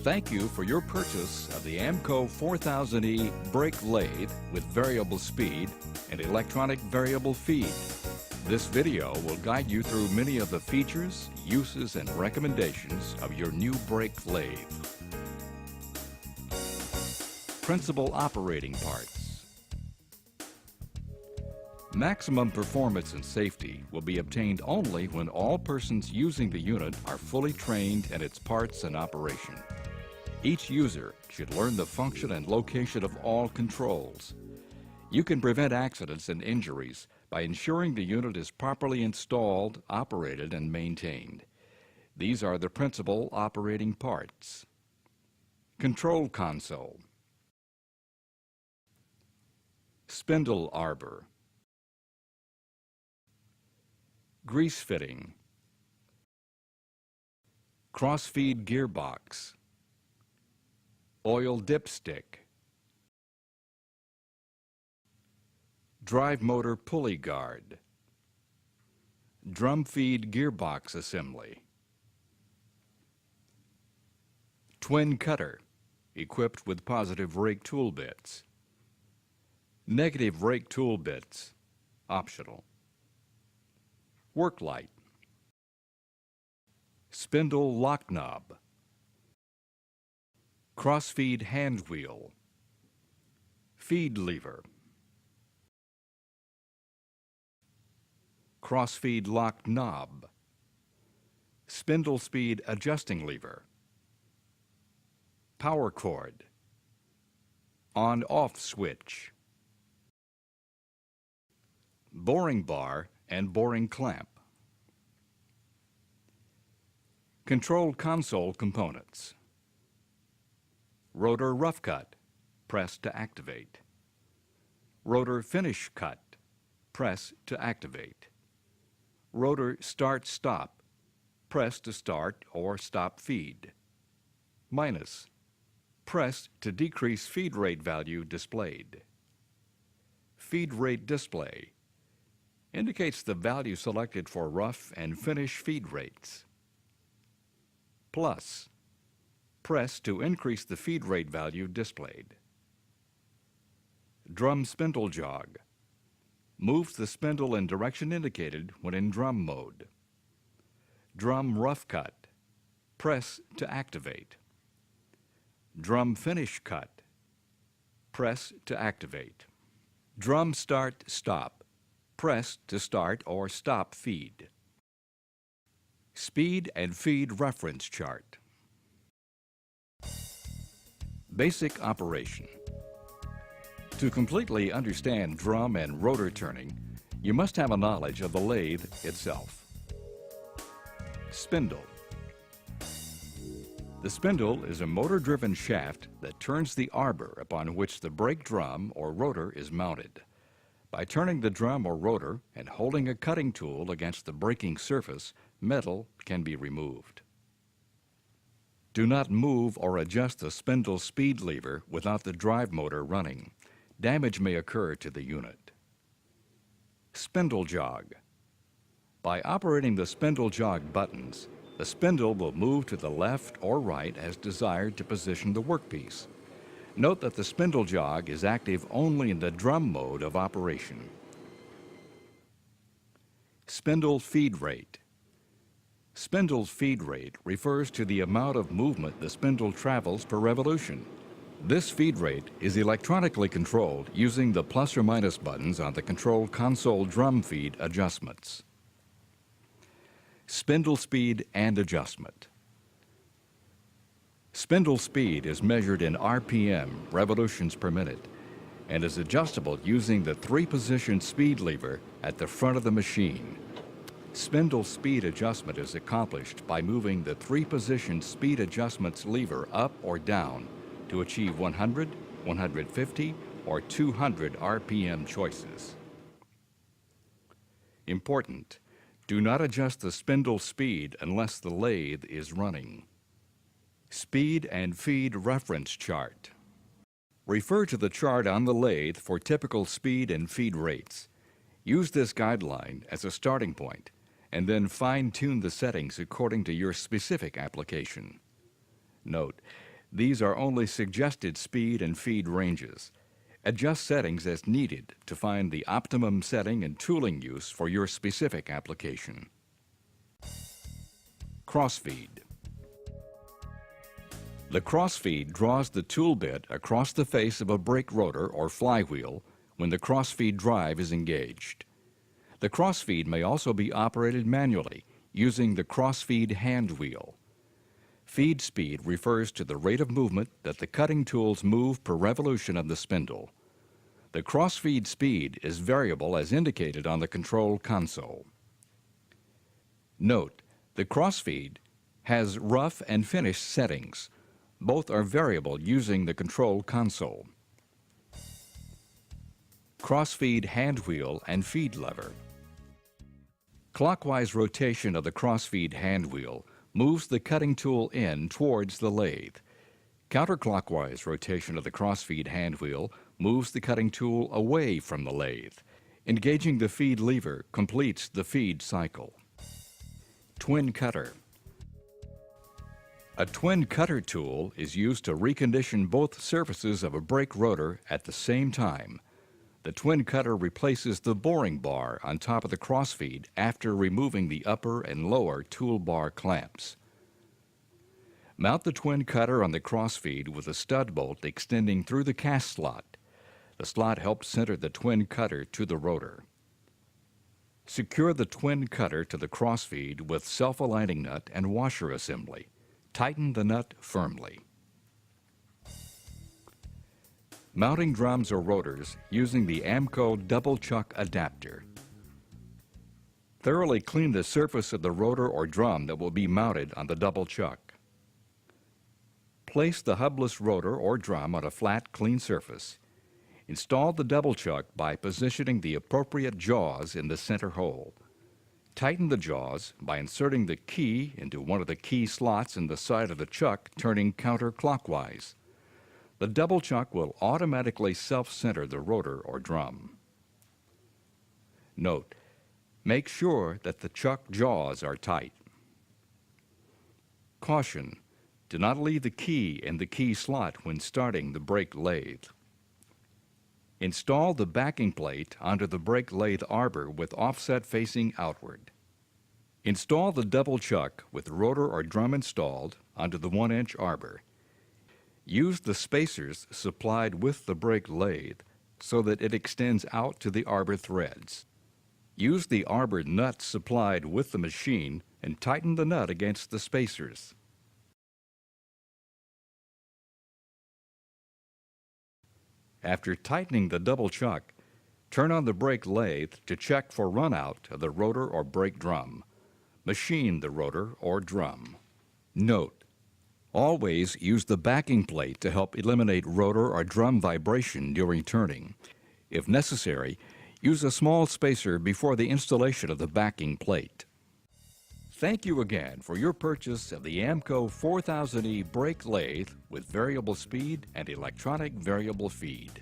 thank you for your purchase of the AMMCO 4000E brake lathe with variable speed and electronic variable feed. This video will guide you through many of the features, uses, and recommendations of your new brake lathe. Principal operating parts. Maximum performance and safety will be obtained only when all persons using the unit are fully trained in its parts and operation. Each user should learn the function and location of all controls. You can prevent accidents and injuries by ensuring the unit is properly installed, operated, and maintained. These are the principal operating parts. Control console, spindle arbor, grease fitting, cross-feed gearbox, oil dipstick, drive motor pulley guard, drum feed gearbox assembly, twin cutter equipped with positive rake tool bits, negative rake tool bits optional, work light, spindle lock knob, cross-feed hand wheel, feed lever, cross-feed lock knob, spindle speed adjusting lever, power cord, on-off switch, boring bar and boring clamp. Control console components. Rotor rough cut, press to activate. Rotor finish cut, press to activate. Rotor start-stop, press to start or stop feed. Minus, press to decrease feed rate value displayed. Feed rate display indicates the value selected for rough and finish feed rates. Plus, press to increase the feed rate value displayed. Drum spindle jog moves the spindle in direction indicated when in drum mode. Drum rough cut, press to activate. Drum finish cut, press to activate. Drum start stop, press to start or stop feed. Speed and feed reference chart. Basic operation. To completely understand drum and rotor turning, you must have a knowledge of the lathe itself. Spindle. The spindle is a motor-driven shaft that turns the arbor upon which the brake drum or rotor is mounted. By turning the drum or rotor and holding a cutting tool against the braking surface, metal can be removed. Do not move or adjust the spindle speed lever without the drive motor running. Damage may occur to the unit. Spindle jog. By operating the spindle jog buttons, the spindle will move to the left or right as desired to position the workpiece. Note that the spindle jog is active only in the drum mode of operation. Spindle feed rate. Spindle's feed rate refers to the amount of movement the spindle travels per revolution. This feed rate is electronically controlled using the plus or minus buttons on the control console drum feed adjustments. Spindle speed and adjustment. Spindle speed is measured in RPM, revolutions per minute, and is adjustable using the three-position speed lever at the front of the machine. Spindle speed adjustment is accomplished by moving the three-position speed adjustments lever up or down to achieve 100, 150, or 200 RPM choices. Important: do not adjust the spindle speed unless the lathe is running. Speed and feed reference chart. Refer to the chart on the lathe for typical speed and feed rates. Use this guideline as a starting point and then fine-tune the settings according to your specific application. Note, These are only suggested speed and feed ranges. Adjust settings as needed to find the optimum setting and tooling use for your specific application. Crossfeed. The crossfeed draws the tool bit across the face of a brake rotor or flywheel when the crossfeed drive is engaged. The crossfeed may also be operated manually using the crossfeed hand wheel. Feed speed refers to the rate of movement that the cutting tools move per revolution of the spindle. The crossfeed speed is variable as indicated on the control console. Note, the crossfeed has rough and finish settings. Both are variable using the control console. Crossfeed hand wheel and feed lever. Clockwise rotation of the crossfeed hand wheel moves the cutting tool in towards the lathe. Counterclockwise rotation of the crossfeed hand wheel moves the cutting tool away from the lathe. Engaging the feed lever completes the feed cycle. Twin cutter. A twin cutter tool is used to recondition both surfaces of a brake rotor at the same time. The twin cutter replaces the boring bar on top of the crossfeed after removing the upper and lower toolbar clamps. Mount the twin cutter on the crossfeed with a stud bolt extending through the cast slot. The slot helps center the twin cutter to the rotor. Secure the twin cutter to the crossfeed with self-aligning nut and washer assembly. Tighten the nut firmly. Mounting drums or rotors using the AMMCO double chuck adapter. Thoroughly clean the surface of the rotor or drum that will be mounted on the double chuck. Place the hubless rotor or drum on a flat, clean surface. Install the double chuck by positioning the appropriate jaws in the center hole. Tighten the jaws by inserting the key into one of the key slots in the side of the chuck, turning counterclockwise. The double chuck will automatically self-center the rotor or drum. Note, make sure that the chuck jaws are tight. Caution, do not leave the key in the key slot when starting the brake lathe. Install the backing plate onto the brake lathe arbor with offset facing outward. Install the double chuck with rotor or drum installed onto the 1-inch arbor. Use the spacers supplied with the brake lathe so that it extends out to the arbor threads. Use the arbor nut supplied with the machine and tighten the nut against the spacers. After tightening the double chuck, turn on the brake lathe to check for runout of the rotor or brake drum. Machine the rotor or drum. Note, always use the backing plate to help eliminate rotor or drum vibration during turning. If necessary, use a small spacer before the installation of the backing plate. Thank you again for your purchase of the AMMCO 4000E brake lathe with variable speed and electronic variable feed.